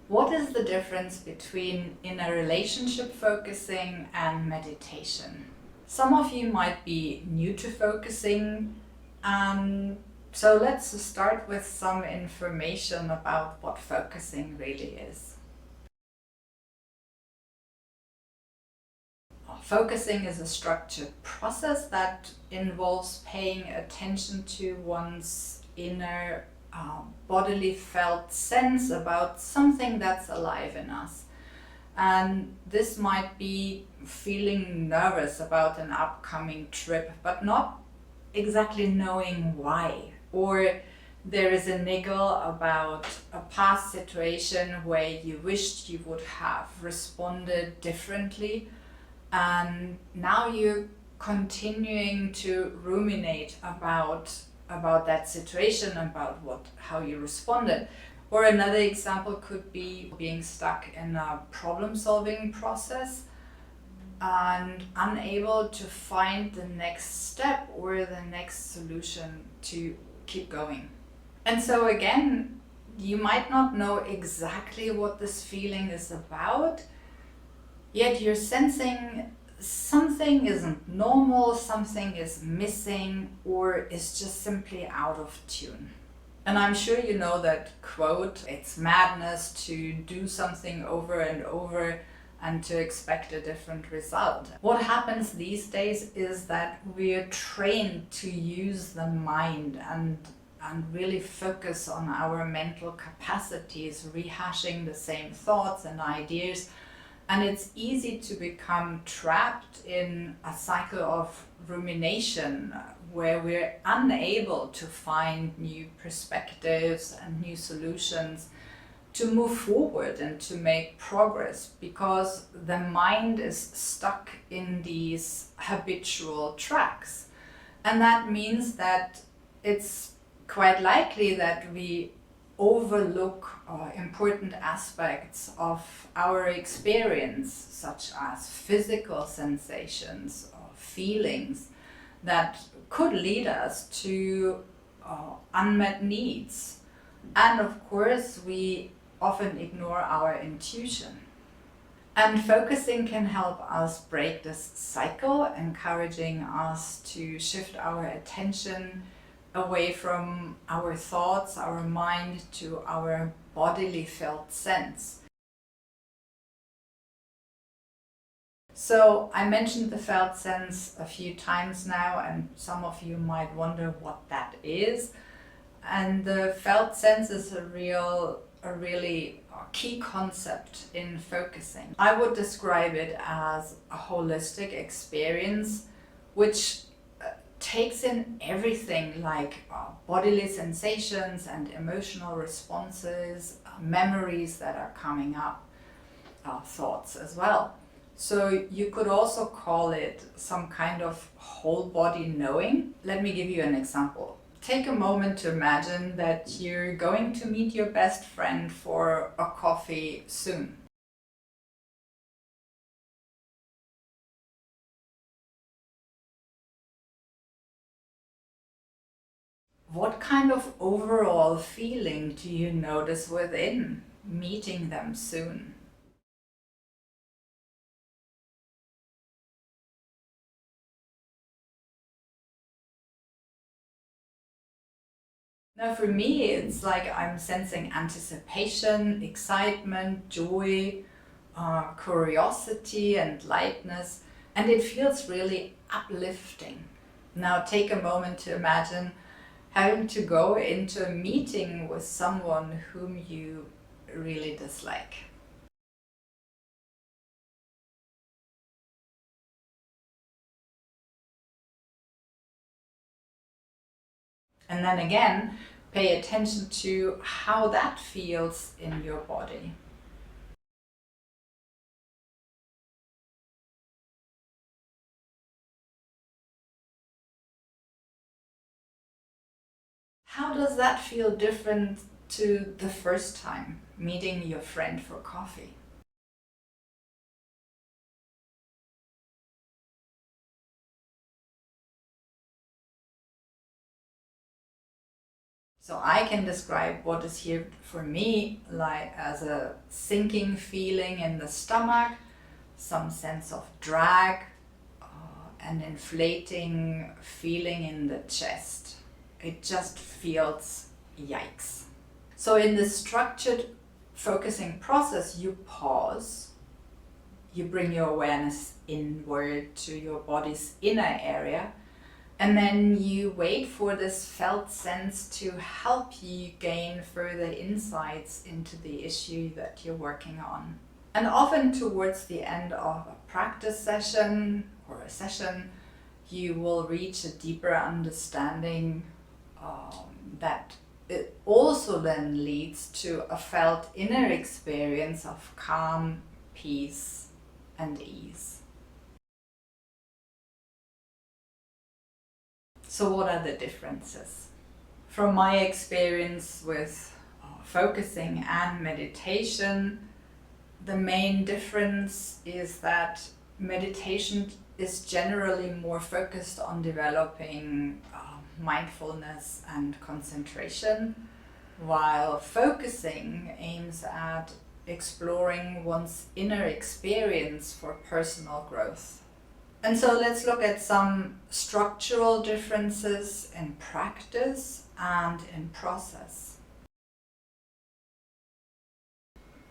What is the difference between inner relationship focusing and meditation? Some of you might be new to focusing, so let's start with some information about what focusing really is. Focusing is a structured process that involves paying attention to one's inner bodily felt sense about something that's alive in us. And this might be feeling nervous about an upcoming trip, but not exactly knowing why. Or there is a niggle about a past situation where you wished you would have responded differently, and now you're continuing to ruminate about that situation, about how you responded. Or another example could be being stuck in a problem-solving process and unable to find the next step or the next solution to keep going. And so again, you might not know exactly what this feeling is about, yet you're sensing something isn't normal, something is missing, or is just simply out of tune. And I'm sure you know that quote, "It's madness to do something over and over and to expect a different result." What happens these days is that we're trained to use the mind and really focus on our mental capacities, rehashing the same thoughts and ideas. And it's easy to become trapped in a cycle of rumination where we're unable to find new perspectives and new solutions to move forward and to make progress, because the mind is stuck in these habitual tracks. And that means that it's quite likely that we overlook important aspects of our experience, such as physical sensations or feelings that could lead us to unmet needs. And of course, we often ignore our intuition. And focusing can help us break this cycle, encouraging us to shift our attention away from our thoughts, our mind, to our bodily felt sense. So I mentioned the felt sense a few times now, and some of you might wonder what that is. And the felt sense is a really key concept in focusing. I would describe it as a holistic experience which takes in everything like bodily sensations and emotional responses, memories that are coming up, thoughts as well. So you could also call it some kind of whole body knowing. Let me give you an example. Take a moment to imagine that you're going to meet your best friend for a coffee soon. What kind of overall feeling do you notice within meeting them soon? Now for me, it's like I'm sensing anticipation, excitement, joy, curiosity and lightness, and it feels really uplifting. Now take a moment to imagine having to go into a meeting with someone whom you really dislike. And then again, pay attention to how that feels in your body. How does that feel different to the first time meeting your friend for coffee? So I can describe what is here for me like as a sinking feeling in the stomach, some sense of drag, an inflating feeling in the chest. It just feels yikes. So in the structured focusing process, you pause, you bring your awareness inward to your body's inner area, and then you wait for this felt sense to help you gain further insights into the issue that you're working on. And often towards the end of a practice session or a session, you will reach a deeper understanding that it also then leads to a felt inner experience of calm, peace, and ease. So what are the differences? From my experience with focusing and meditation, the main difference is that meditation is generally more focused on developing mindfulness and concentration, while focusing aims at exploring one's inner experience for personal growth. And so let's look at some structural differences in practice and in process.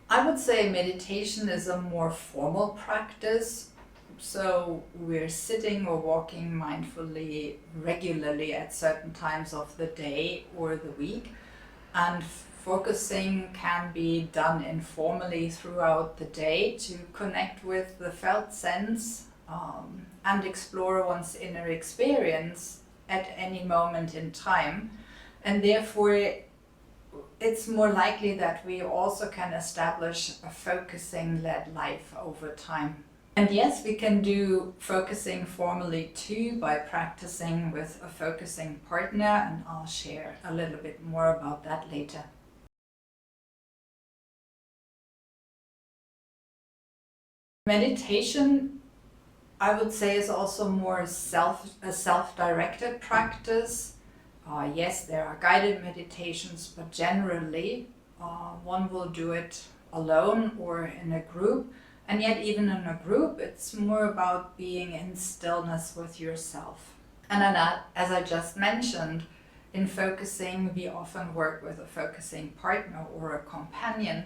I would say meditation is a more formal practice. So we're sitting or walking mindfully regularly at certain times of the day or the week. And focusing can be done informally throughout the day to connect with the felt sense and explore one's inner experience at any moment in time. And therefore, it's more likely that we also can establish a focusing-led life over time. And yes, we can do focusing formally too by practicing with a focusing partner, and I'll share a little bit more about that later. Meditation, I would say, is also more a self-directed practice. Yes, there are guided meditations, but generally one will do it alone or in a group. And yet even in a group, it's more about being in stillness with yourself. And as I just mentioned, in focusing, we often work with a focusing partner or a companion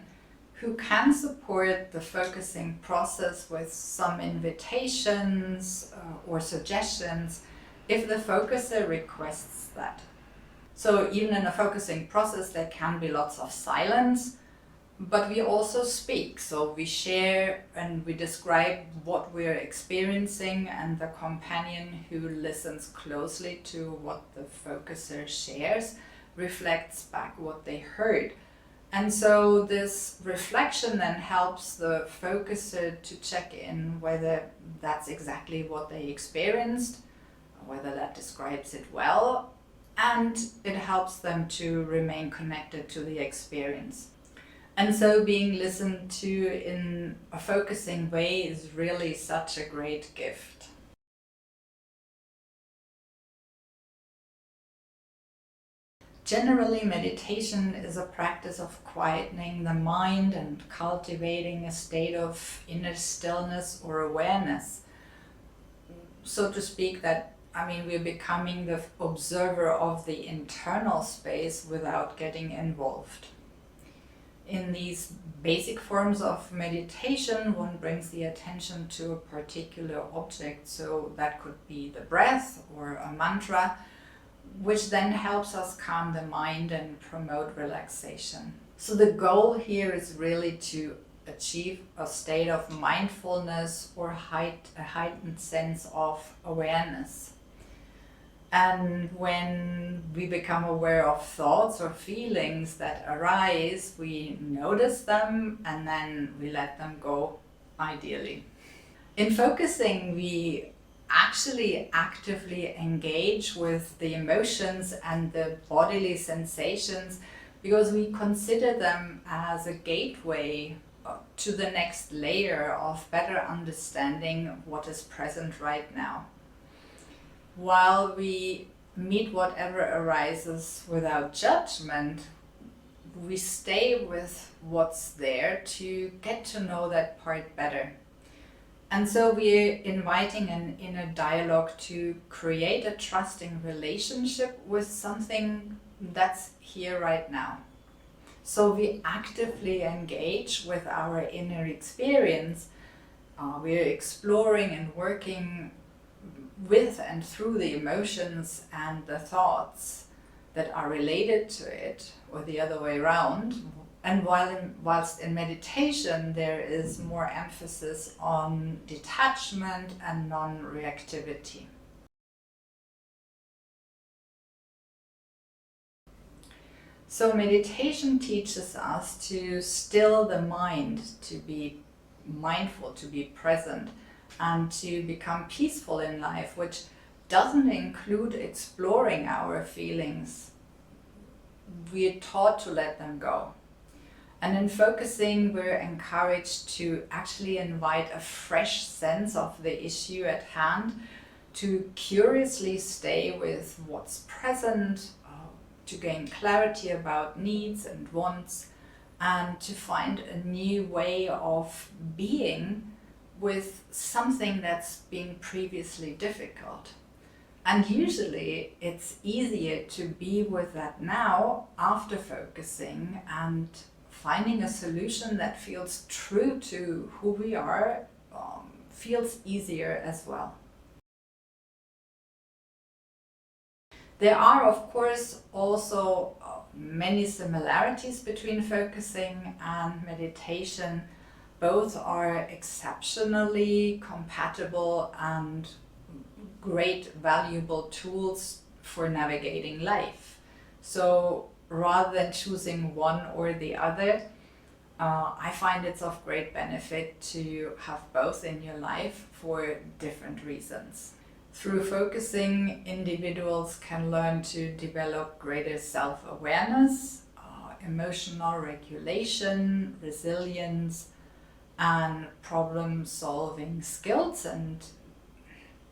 who can support the focusing process with some invitations or suggestions if the focuser requests that. So even in a focusing process, there can be lots of silence, but we also speak. So we share and we describe what we're experiencing, and the companion who listens closely to what the focuser shares reflects back what they heard. And so this reflection then helps the focuser to check in whether that's exactly what they experienced, whether that describes it well, and it helps them to remain connected to the experience. And so being listened to in a focusing way is really such a great gift. Generally, meditation is a practice of quietening the mind and cultivating a state of inner stillness or awareness. So to speak, we're becoming the observer of the internal space without getting involved. In these basic forms of meditation, one brings the attention to a particular object. So that could be the breath or a mantra, which then helps us calm the mind and promote relaxation. So the goal here is really to achieve a state of mindfulness or a heightened sense of awareness. And when we become aware of thoughts or feelings that arise, we notice them and then we let them go, ideally. In focusing, we actually actively engage with the emotions and the bodily sensations because we consider them as a gateway to the next layer of better understanding what is present right now. While we meet whatever arises without judgment. We stay with what's there to get to know that part better. And so we're inviting an inner dialogue to create a trusting relationship with something that's here right now. So we actively engage with our inner experience. We're exploring and working with and through the emotions and the thoughts that are related to it, or the other way around. And whilst in meditation there is more emphasis on detachment and non-reactivity. So meditation teaches us to still the mind, to be mindful, to be present, and to become peaceful in life, which doesn't include exploring our feelings. We're taught to let them go. And in focusing, we're encouraged to actually invite a fresh sense of the issue at hand, to curiously stay with what's present, to gain clarity about needs and wants, and to find a new way of being with something that's been previously difficult. And usually it's easier to be with that now after focusing and finding a solution that feels true to who we are, feels easier as well. There are, of course, also many similarities between focusing and meditation. Both are exceptionally compatible and great, valuable tools for navigating life. So rather than choosing one or the other, I find it's of great benefit to have both in your life for different reasons. Through focusing, individuals can learn to develop greater self-awareness, emotional regulation, resilience, and problem-solving skills, and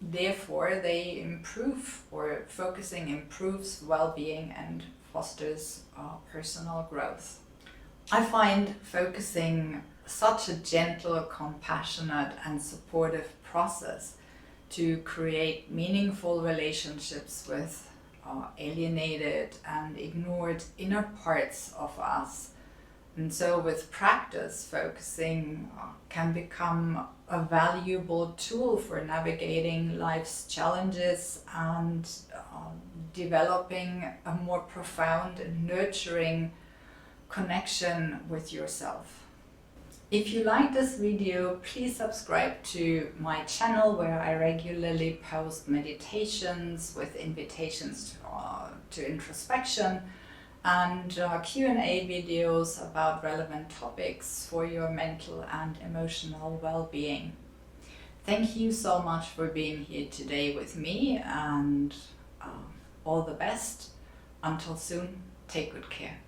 therefore they improve, or focusing improves well-being and fosters personal growth. I find focusing such a gentle, compassionate, and supportive process to create meaningful relationships with alienated and ignored inner parts of us. And so with practice, focusing can become a valuable tool for navigating life's challenges and developing a more profound and nurturing connection with yourself. If you like this video, please subscribe to my channel, where I regularly post meditations with invitations to introspection and Q&A videos about relevant topics for your mental and emotional well-being. Thank you so much for being here today with me, and all the best. Until soon, take good care.